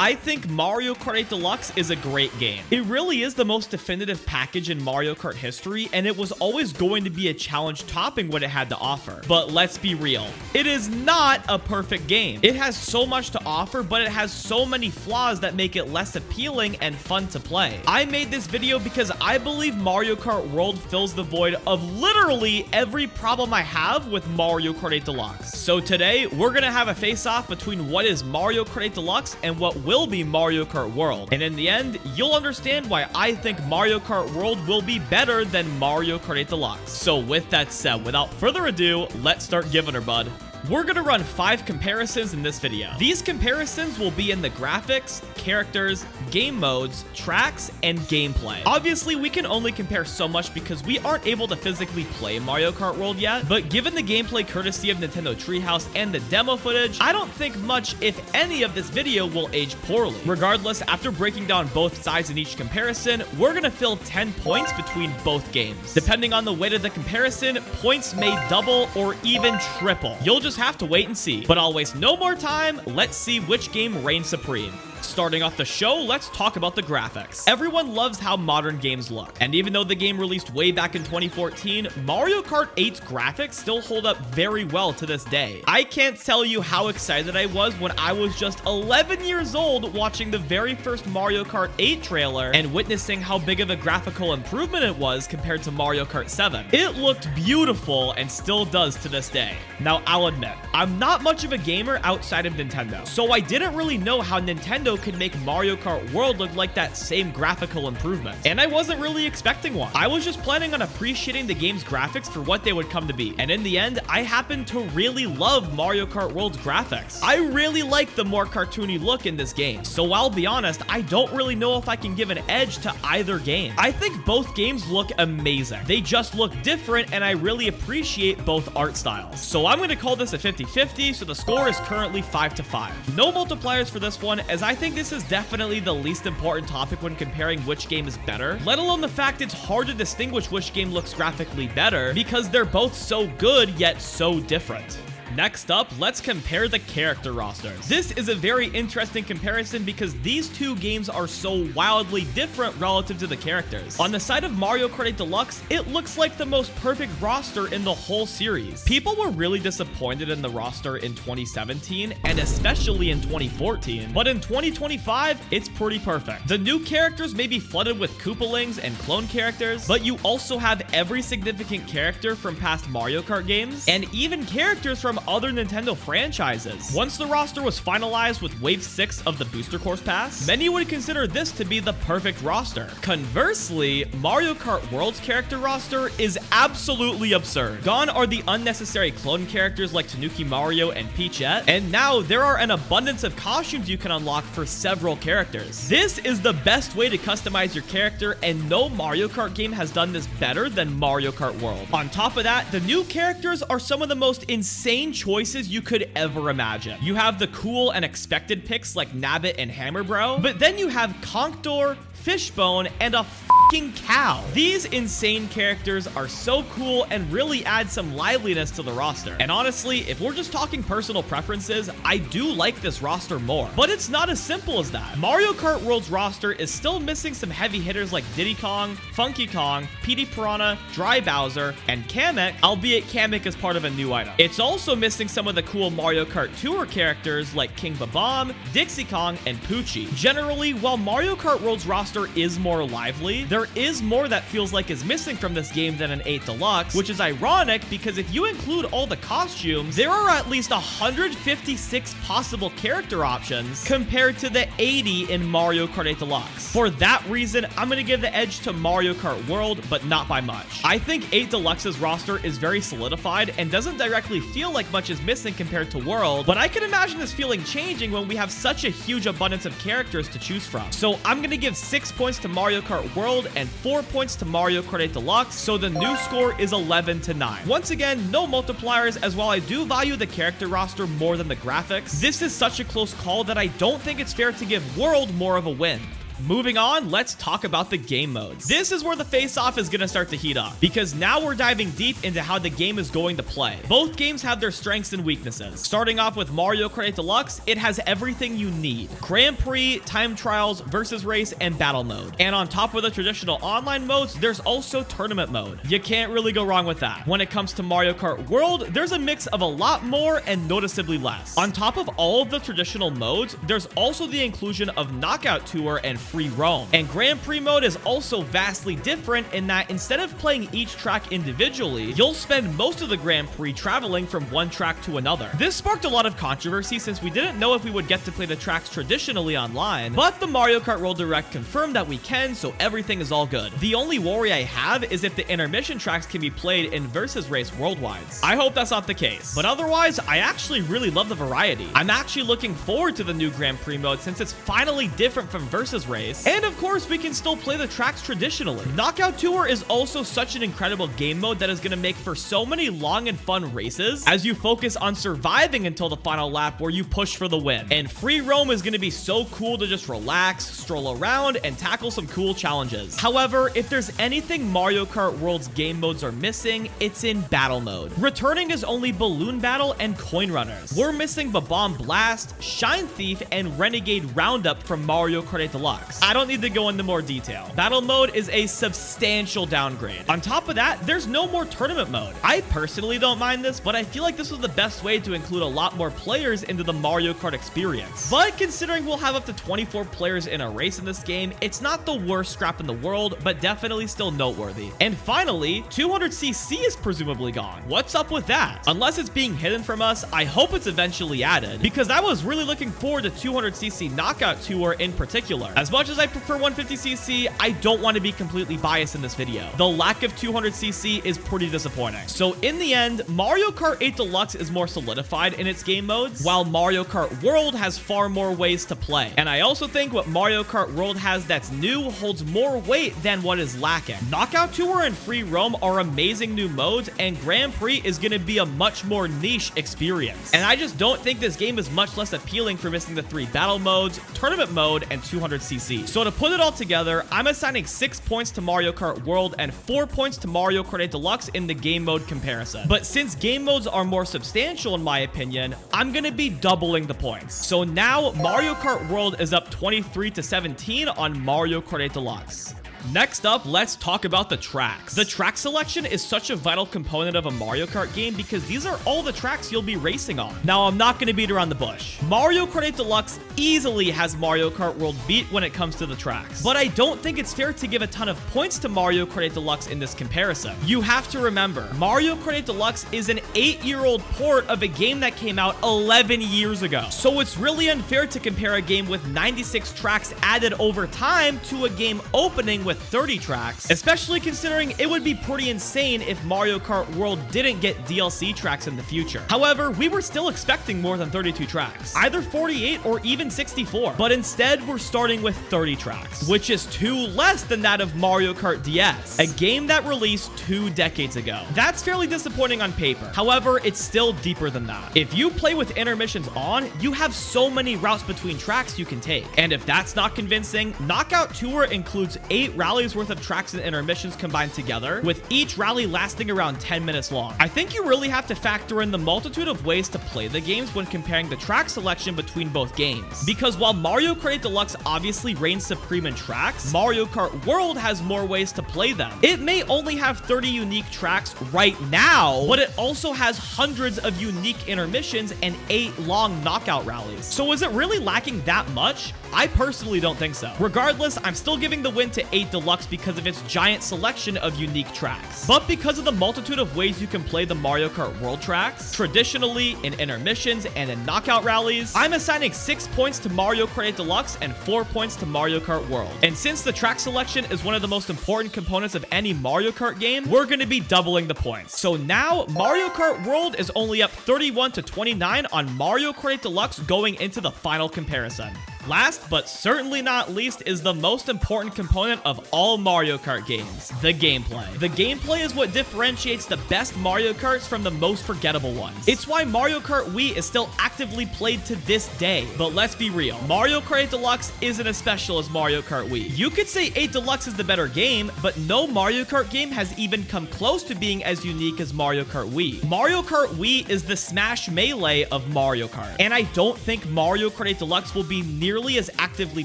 I think Mario Kart 8 Deluxe is a great game. It really is the most definitive package in Mario Kart history, and it was always going to be a challenge topping what it had to offer. But let's be real, it is not a perfect game. It has so much to offer, but it has so many flaws that make it less appealing and fun to play. I made this video because I believe Mario Kart World fills the void of literally every problem I have with Mario Kart 8 Deluxe. So today, we're gonna have a face-off between what is Mario Kart 8 Deluxe and what will be Mario Kart World. And in the end, you'll understand why I think Mario Kart World will be better than Mario Kart 8 Deluxe. So with that said, without further ado, let's start giving her, bud. We're gonna run 5 comparisons in this video. These comparisons will be in the graphics, characters, game modes, tracks, and gameplay. Obviously, we can only compare so much because we aren't able to physically play Mario Kart World yet, but given the gameplay courtesy of Nintendo Treehouse and the demo footage, I don't think much, if any, of this video will age poorly. Regardless, after breaking down both sides in each comparison, we're gonna fill 10 points between both games. Depending on the weight of the comparison, points may double or even triple. You'll just have to wait and see. But I'll waste no more time. Let's see which game reigns supreme. Starting off the show, let's talk about the graphics. Everyone loves how modern games look, and even though the game released way back in 2014, Mario Kart 8's graphics still hold up very well to this day. I can't tell you how excited I was when I was just 11 years old watching the very first Mario Kart 8 trailer and witnessing how big of a graphical improvement it was compared to Mario Kart 7. It looked beautiful and still does to this day. Now, I'll admit, I'm not much of a gamer outside of Nintendo, so I didn't really know how Nintendo could make Mario Kart World look like that same graphical improvement. And I wasn't really expecting one. I was just planning on appreciating the game's graphics for what they would come to be. And in the end, I happen to really love Mario Kart World's graphics. I really like the more cartoony look in this game. So I'll be honest, I don't really know if I can give an edge to either game. I think both games look amazing. They just look different, and I really appreciate both art styles. So I'm going to call this a 50-50, so the score is currently 5-5. No multipliers for this one, as I think this is definitely the least important topic when comparing which game is better, let alone the fact it's hard to distinguish which game looks graphically better because they're both so good yet so different. Next up, let's compare the character rosters. This is a very interesting comparison because these two games are so wildly different relative to the characters. On the side of Mario Kart 8 Deluxe, it looks like the most perfect roster in the whole series. People were really disappointed in the roster in 2017 and especially in 2014, but in 2025, it's pretty perfect. The new characters may be flooded with Koopalings and clone characters, but you also have every significant character from past Mario Kart games and even characters from other Nintendo franchises. Once the roster was finalized with Wave 6 of the Booster Course Pass, many would consider this to be the perfect roster. Conversely, Mario Kart World's character roster is absolutely absurd. Gone are the unnecessary clone characters like Tanuki Mario and Peachette, and now there are an abundance of costumes you can unlock for several characters. This is the best way to customize your character, and no Mario Kart game has done this better than Mario Kart World. On top of that, the new characters are some of the most insane choices you could ever imagine. You have the cool and expected picks like Nabbit and Hammerbro, but then you have Conkdor, Fishbone, and a fucking cow. These insane characters are so cool and really add some liveliness to the roster. And honestly, if we're just talking personal preferences, I do like this roster more. But it's not as simple as that. Mario Kart World's roster is still missing some heavy hitters like Diddy Kong, Funky Kong, Petey Piranha, Dry Bowser, and Kamek, albeit Kamek is part of a new item. It's also missing some of the cool Mario Kart Tour characters like King Babam, Dixie Kong, and Poochie. Generally, while Mario Kart World's roster is more lively, there is more that feels like is missing from this game than an 8 Deluxe, which is ironic because if you include all the costumes, there are at least 156 possible character options compared to the 80 in Mario Kart 8 Deluxe. For that reason, I'm going to give the edge to Mario Kart World, but not by much. I think 8 Deluxe's roster is very solidified and doesn't directly feel like much is missing compared to World, but I can imagine this feeling changing when we have such a huge abundance of characters to choose from. So I'm going to give 6 points to Mario Kart World and 4 points to Mario Kart 8 Deluxe, so the new score is 11-9. Once again, no multipliers, as while I do value the character roster more than the graphics, this is such a close call that I don't think it's fair to give World more of a win. Moving on, let's talk about the game modes. This is where the face-off is gonna start to heat up, because now we're diving deep into how the game is going to play. Both games have their strengths and weaknesses. Starting off with Mario Kart 8 Deluxe, it has everything you need: Grand Prix, time trials, versus race, and battle mode. And on top of the traditional online modes, there's also tournament mode. You can't really go wrong with that. When it comes to Mario Kart World, there's a mix of a lot more and noticeably less. On top of all of the traditional modes, there's also the inclusion of Knockout Tour and Free Roam. And Grand Prix mode is also vastly different in that instead of playing each track individually, you'll spend most of the Grand Prix traveling from one track to another. This sparked a lot of controversy since we didn't know if we would get to play the tracks traditionally online, but the Mario Kart World Direct confirmed that we can, so everything is all good. The only worry I have is if the intermission tracks can be played in Versus Race Worldwides. I hope that's not the case, but otherwise, I actually really love the variety. I'm actually looking forward to the new Grand Prix mode since it's finally different from Versus Race, and of course, we can still play the tracks traditionally. Knockout Tour is also such an incredible game mode that is going to make for so many long and fun races as you focus on surviving until the final lap where you push for the win. And Free Roam is going to be so cool to just relax, stroll around, and tackle some cool challenges. However, if there's anything Mario Kart World's game modes are missing, it's in battle mode. Returning is only Balloon Battle and Coin Runners. We're missing Bomb Blast, Shine Thief, and Renegade Roundup from Mario Kart 8 Deluxe. I don't need to go into more detail. Battle mode is a substantial downgrade. On top of that, there's no more tournament mode. I personally don't mind this, but I feel like this was the best way to include a lot more players into the Mario Kart experience. But considering we'll have up to 24 players in a race in this game, it's not the worst scrap in the world, but definitely still noteworthy. And finally, 200cc is presumably gone. What's up with that? Unless it's being hidden from us, I hope it's eventually added, because I was really looking forward to 200cc Knockout Tour in particular. As much as I prefer 150cc, I don't want to be completely biased in this video. The lack of 200cc is pretty disappointing. So in the end, Mario Kart 8 Deluxe is more solidified in its game modes, while Mario Kart World has far more ways to play. And I also think what Mario Kart World has that's new holds more weight than what is lacking. Knockout Tour and Free Roam are amazing new modes, and Grand Prix is going to be a much more niche experience. And I just don't think this game is much less appealing for missing the 3 battle modes, tournament mode, and 200cc. So to put it all together, I'm assigning 6 points to Mario Kart World and 4 points to Mario Kart 8 Deluxe in the game mode comparison. But since game modes are more substantial in my opinion, I'm going to be doubling the points. So now Mario Kart World is up 23-17 on Mario Kart 8 Deluxe. Next up, let's talk about the tracks. The track selection is such a vital component of a Mario Kart game because these are all the tracks you'll be racing on. Now, I'm not going to beat around the bush. Mario Kart 8 Deluxe easily has Mario Kart World beat when it comes to the tracks. But I don't think it's fair to give a ton of points to Mario Kart 8 Deluxe in this comparison. You have to remember, Mario Kart 8 Deluxe is an 8-year-old port of a game that came out 11 years ago. So it's really unfair to compare a game with 96 tracks added over time to a game opening with 30 tracks, especially considering it would be pretty insane if Mario Kart World didn't get DLC tracks in the future. However, we were still expecting more than 32 tracks, either 48 or even 64, but instead we're starting with 30 tracks, which is 2 less than that of Mario Kart DS, a game that released 2 decades ago. That's fairly disappointing on paper. However, it's still deeper than that. If you play with intermissions on, you have so many routes between tracks you can take. And if that's not convincing, Knockout Tour includes 8 rallies worth of tracks and intermissions combined together, with each rally lasting around 10 minutes long. I think you really have to factor in the multitude of ways to play the games when comparing the track selection between both games. Because while Mario Kart 8 Deluxe obviously reigns supreme in tracks, Mario Kart World has more ways to play them. It may only have 30 unique tracks right now, but it also has hundreds of unique intermissions and 8 long knockout rallies. So is it really lacking that much? I personally don't think so. Regardless, I'm still giving the win to 8 Deluxe because of its giant selection of unique tracks. But because of the multitude of ways you can play the Mario Kart World tracks, traditionally, in intermissions, and in knockout rallies, I'm assigning 6 points to Mario Kart 8 Deluxe and 4 points to Mario Kart World. And since the track selection is one of the most important components of any Mario Kart game, we're going to be doubling the points. So now, Mario Kart World is only up 31-29 on Mario Kart 8 Deluxe going into the final comparison. Last but certainly not least is the most important component of all Mario Kart games, the gameplay. The gameplay is what differentiates the best Mario Karts from the most forgettable ones. It's why Mario Kart Wii is still actively played to this day. But let's be real, Mario Kart 8 Deluxe isn't as special as Mario Kart Wii. You could say 8 Deluxe is the better game, but no Mario Kart game has even come close to being as unique as Mario Kart Wii. Mario Kart Wii is the Smash Melee of Mario Kart, and I don't think Mario Kart 8 Deluxe will be nearly as actively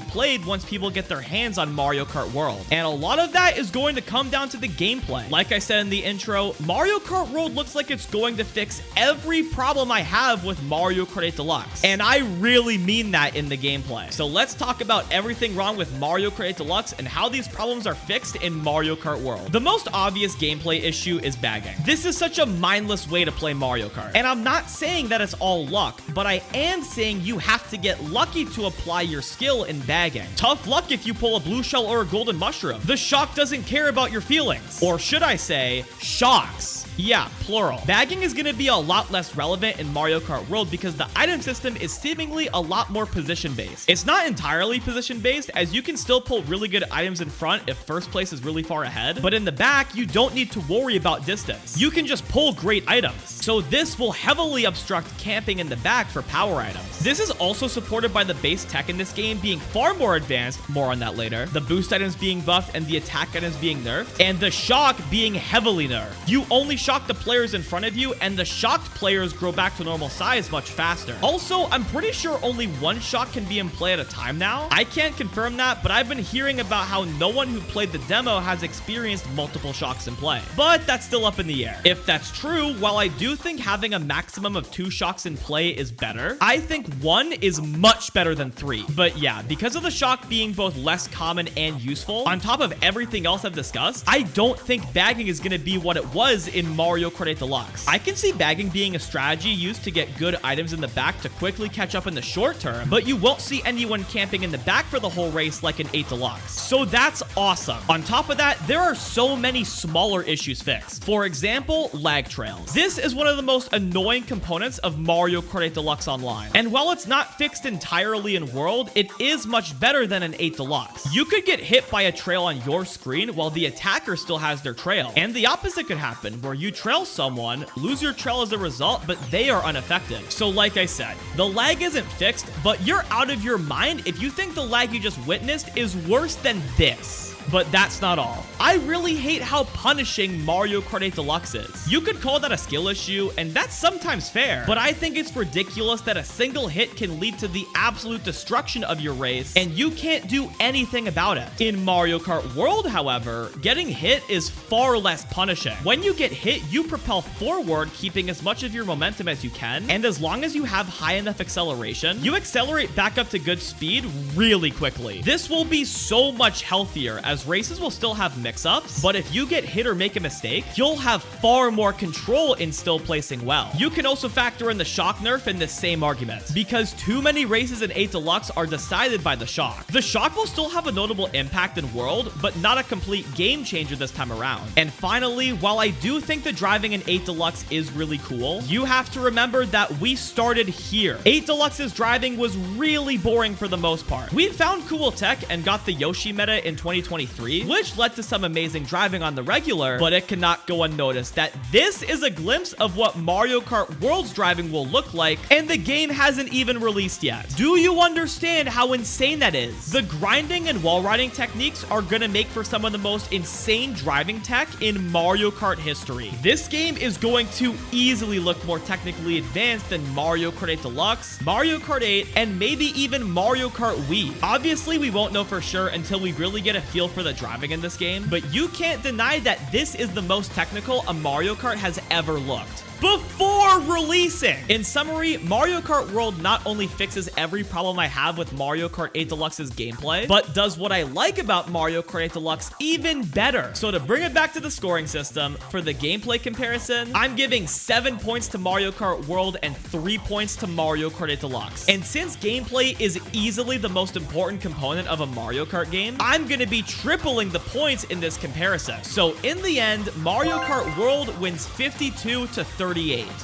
played once people get their hands on Mario Kart World. And a lot of that is going to come down to the gameplay. Like I said in the intro, Mario Kart World looks like it's going to fix every problem I have with Mario Kart 8 Deluxe. And I really mean that in the gameplay. So let's talk about everything wrong with Mario Kart 8 Deluxe and how these problems are fixed in Mario Kart World. The most obvious gameplay issue is bagging. This is such a mindless way to play Mario Kart. And I'm not saying that it's all luck, but I am saying you have to get lucky to apply your skill in bagging. Tough luck if you pull a blue shell or a golden mushroom. The shock doesn't care about your feelings. Or should I say, shocks. Yeah, plural. Bagging is going to be a lot less relevant in Mario Kart World because the item system is seemingly a lot more position-based. It's not entirely position-based, as you can still pull really good items in front if first place is really far ahead, but in the back, you don't need to worry about distance. You can just pull great items. So this will heavily obstruct camping in the back for power items. This is also supported by the base tech in this game being far more advanced, more on that later, the boost items being buffed and the attack items being nerfed, and the shock being heavily nerfed. You only shock the players in front of you, and the shocked players grow back to normal size much faster. Also, I'm pretty sure only one shock can be in play at a time now. I can't confirm that, but I've been hearing about how no one who played the demo has experienced multiple shocks in play. But that's still up in the air. If that's true, while I do think having a maximum of 2 shocks in play is better, I think 1 is much better than 3. But yeah, because of the shock being both less common and useful, on top of everything else I've discussed, I don't think bagging is going to be what it was in Mario Kart 8 Deluxe. I can see bagging being a strategy used to get good items in the back to quickly catch up in the short term, but you won't see anyone camping in the back for the whole race like in 8 Deluxe. So that's awesome. On top of that, there are so many smaller issues fixed. For example, lag trails. This is one of the most annoying components of Mario Kart 8 Deluxe Online. And while it's not fixed entirely in World, it is much better than in 8 Deluxe. You could get hit by a trail on your screen while the attacker still has their trail. And the opposite could happen, where you trail someone, lose your trail as a result, but they are unaffected. So like I said, the lag isn't fixed, but you're out of your mind if you think the lag you just witnessed is worse than this. But that's not all. I really hate how punishing Mario Kart 8 Deluxe is. You could call that a skill issue, and that's sometimes fair, but I think it's ridiculous that a single hit can lead to the absolute destruction of your race, and you can't do anything about it. In Mario Kart World, however, getting hit is far less punishing. When you get hit, you propel forward, keeping as much of your momentum as you can, and as long as you have high enough acceleration, you accelerate back up to good speed really quickly. This will be so much healthier, as races will still have mix-ups, but if you get hit or make a mistake, you'll have far more control in still placing well. You can also factor in the shock nerf in this same argument, because too many races in 8 Deluxe are decided by the shock. The shock will still have a notable impact in World, but not a complete game changer this time around. And finally, while I do think the driving in 8 Deluxe is really cool, you have to remember that we started here. 8 Deluxe's driving was really boring for the most part. We found cool tech and got the Yoshi meta in 2023, which led to some amazing driving on the regular, but it cannot go unnoticed that this is a glimpse of what Mario Kart World's driving will look like, and the game hasn't even released yet. Do you understand how insane that is? The grinding and wall riding techniques are gonna make for some of the most insane driving tech in Mario Kart history. This game is going to easily look more technically advanced than Mario Kart 8 Deluxe, Mario Kart 8, and maybe even Mario Kart Wii. Obviously, we won't know for sure until we really get a feel for the driving in this game, but you can't deny that this is the most technical a Mario Kart has ever looked before releasing. In summary, Mario Kart World not only fixes every problem I have with Mario Kart 8 Deluxe's gameplay, but does what I like about Mario Kart 8 Deluxe even better. So to bring it back to the scoring system, for the gameplay comparison, I'm giving 7 points to Mario Kart World and 3 points to Mario Kart 8 Deluxe. And since gameplay is easily the most important component of a Mario Kart game, I'm gonna be tripling the points in this comparison. So in the end, Mario Kart World wins 52 to 38.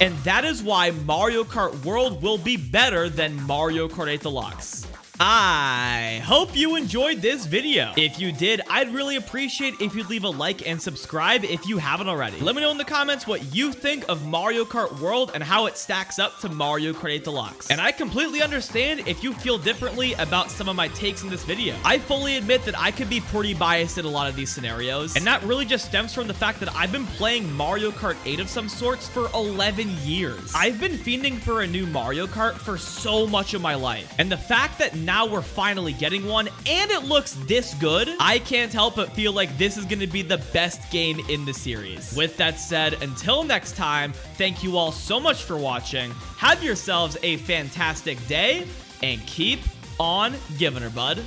And that is why Mario Kart World will be better than Mario Kart 8 Deluxe. I hope you enjoyed this video. If you did, I'd really appreciate if you'd leave a like and subscribe if you haven't already. Let me know in the comments what you think of Mario Kart World and how it stacks up to Mario Kart 8 Deluxe. And I completely understand if you feel differently about some of my takes in this video. I fully admit that I could be pretty biased in a lot of these scenarios, and that really just stems from the fact that I've been playing Mario Kart 8 of some sorts for 11 years. I've been fiending for a new Mario Kart for so much of my life, and the fact that now we're finally getting one and it looks this good, I can't help but feel like this is going to be the best game in the series. With that said, until next time, thank you all so much for watching. Have yourselves a fantastic day and keep on giving her, bud.